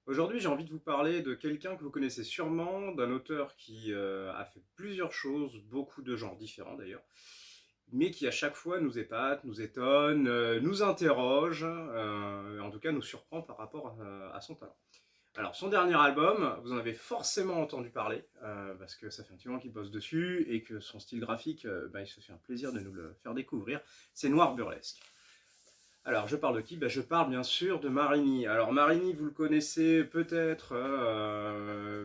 Aujourd'hui, j'ai envie de vous parler de quelqu'un que vous connaissez sûrement, d'un auteur qui a fait plusieurs choses, beaucoup de genres différents d'ailleurs, mais qui à chaque fois nous épate, nous étonne, nous interroge, en tout cas nous surprend par rapport à son talent. Alors, son dernier album, vous en avez forcément entendu parler, parce que ça fait un petit moment qu'il bosse dessus, et que son style graphique, il se fait un plaisir de nous le faire découvrir, c'est Noir Burlesque. Alors, je parle de qui? Je parle bien sûr de Marini. Alors, Marini, vous le connaissez peut-être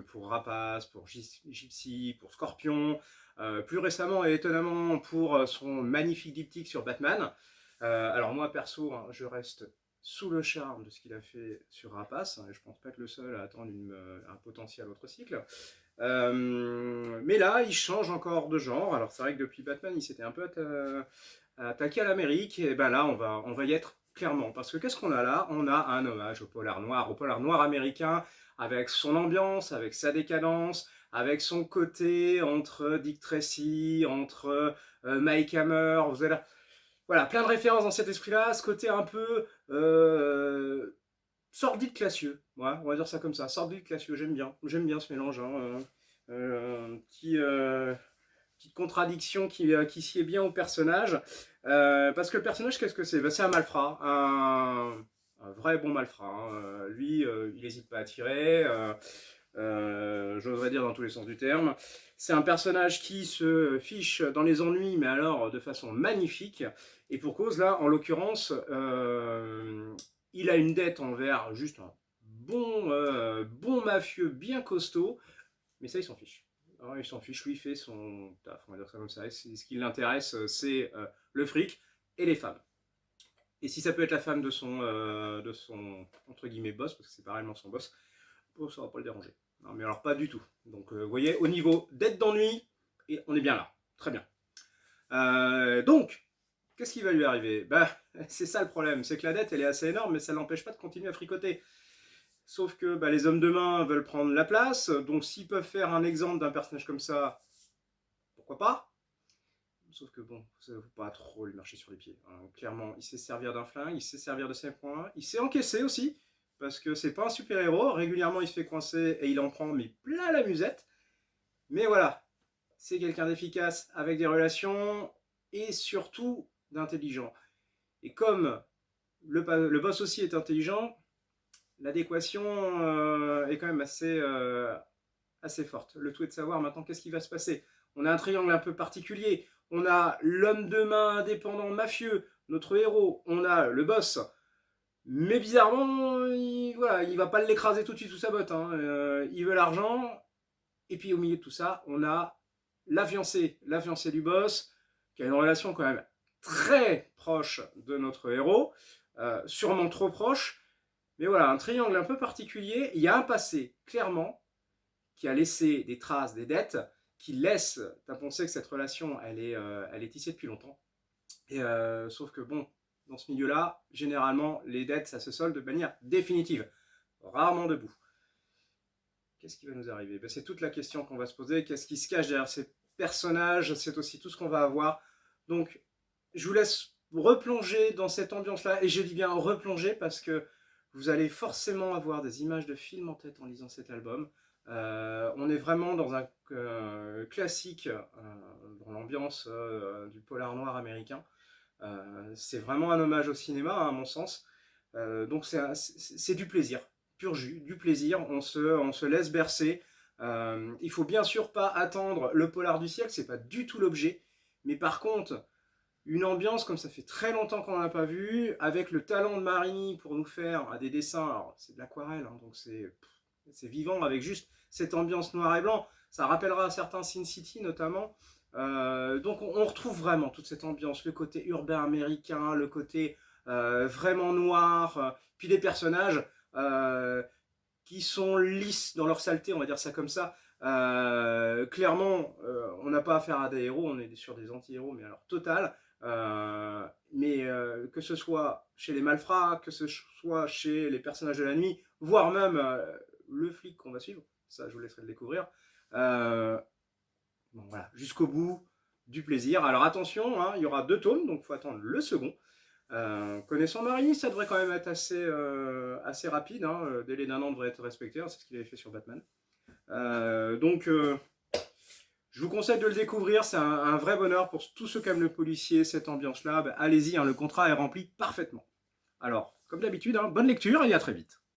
pour Rapace, pour Gypsy, pour Scorpion, plus récemment et étonnamment pour son magnifique diptyque sur Batman. Alors, moi, perso, hein, je reste sous le charme de ce qu'il a fait sur Rapace, hein, et je pense pas être le seul à attendre un potentiel autre cycle. Mais là, il change encore de genre. Alors, c'est vrai que depuis Batman, il s'était un peu attaqué à l'Amérique, et ben là, on va y être clairement. Parce que qu'est-ce qu'on a là? On a un hommage au polar noir américain, avec son ambiance, avec sa décadence, avec son côté entre Dick Tracy, entre Mike Hammer. Vous avez voilà, plein de références dans cet esprit-là, ce côté un peu sordide classieux. Ouais, on va dire ça comme ça, sordide classieux. J'aime bien ce mélange. Hein, petite contradiction qui sied bien au personnage. Parce que le personnage, qu'est-ce que c'est? C'est un malfrat, un vrai bon malfrat. Hein. Lui, il n'hésite pas à tirer, j'oserais dire dans tous les sens du terme. C'est un personnage qui se fiche dans les ennuis, mais alors de façon magnifique. Et pour cause, là, en l'occurrence, il a une dette envers juste un bon mafieux bien costaud, mais ça, il s'en fiche. Alors, il s'en fiche, lui, il fait son taf, on va dire ça comme ça. Et ce qui l'intéresse, c'est le fric et les femmes. Et si ça peut être la femme de son entre guillemets, boss, parce que c'est pas réellement son boss, bon, ça va pas le déranger. Non, mais alors pas du tout. Donc, vous voyez, au niveau dette d'ennui, et on est bien là. Très bien. Donc, qu'est-ce qui va lui arriver? C'est ça le problème, c'est que la dette, elle est assez énorme, mais ça ne l'empêche pas de continuer à fricoter. Sauf que les hommes de main veulent prendre la place, donc s'ils peuvent faire un exemple d'un personnage comme ça, pourquoi pas? Sauf que bon, ça ne faut pas trop lui marcher sur les pieds. Hein. Clairement, il sait servir d'un flingue, il sait servir de ses points, il sait encaisser aussi, parce que c'est pas un super-héros, régulièrement il se fait coincer et il en prend mais plein la musette. Mais voilà, c'est quelqu'un d'efficace avec des relations et surtout d'intelligent. Et comme le boss aussi est intelligent, l'adéquation est quand même assez forte. Le tout est de savoir maintenant qu'est-ce qui va se passer. On a un triangle un peu particulier. On a l'homme de main indépendant mafieux, notre héros. On a le boss. Mais bizarrement, il va pas l'écraser tout de suite sous sa botte. Hein. Il veut l'argent. Et puis au milieu de tout ça, on a la fiancée du boss, qui a une relation quand même très proche de notre héros, sûrement trop proche. Mais voilà, un triangle un peu particulier. Il y a un passé, clairement, qui a laissé des traces, des dettes, qui laisse à penser que cette relation, elle est tissée depuis longtemps. Et sauf que bon, dans ce milieu-là, généralement, les dettes, ça se solde de manière définitive, rarement debout. Qu'est-ce qui va nous arriver? C'est toute la question qu'on va se poser. Qu'est-ce qui se cache derrière ces personnages? C'est aussi tout ce qu'on va avoir. Donc, je vous laisse replonger dans cette ambiance-là. Et je dis bien replonger parce que vous allez forcément avoir des images de films en tête en lisant cet album. On est vraiment dans un classique, dans l'ambiance du polar noir américain. C'est vraiment un hommage au cinéma, à mon sens. Donc c'est du plaisir, pur jus, du plaisir. On se laisse bercer. Il faut bien sûr pas attendre le polar du siècle, c'est pas du tout l'objet. Mais par contre, une ambiance comme ça fait très longtemps qu'on n'en a pas vu, avec le talent de Marini pour nous faire des dessins. Alors c'est de l'aquarelle, hein, donc c'est vivant avec juste cette ambiance noir et blanc. Ça rappellera certains Sin City notamment. Donc on retrouve vraiment toute cette ambiance, le côté urbain américain, le côté vraiment noir, puis des personnages qui sont lisses dans leur saleté, on va dire ça comme ça. Clairement, on n'a pas affaire à des héros, on est sur des anti-héros, mais alors total. Mais que ce soit chez les malfrats, que ce soit chez les personnages de la nuit, voire même le flic qu'on va suivre, ça je vous laisserai le découvrir. Bon, voilà, jusqu'au bout, du plaisir. Alors attention, hein, il y aura 2 tomes, donc il faut attendre le second. Connaissant Marini, ça devrait quand même être assez rapide, hein. Le délai d'1 an devrait être respecté, hein, c'est ce qu'il avait fait sur Batman. Je vous conseille de le découvrir, c'est un vrai bonheur pour tous ceux qui aiment le policier, cette ambiance-là. Allez-y, hein, le contrat est rempli parfaitement. Alors, comme d'habitude, hein, bonne lecture et à très vite.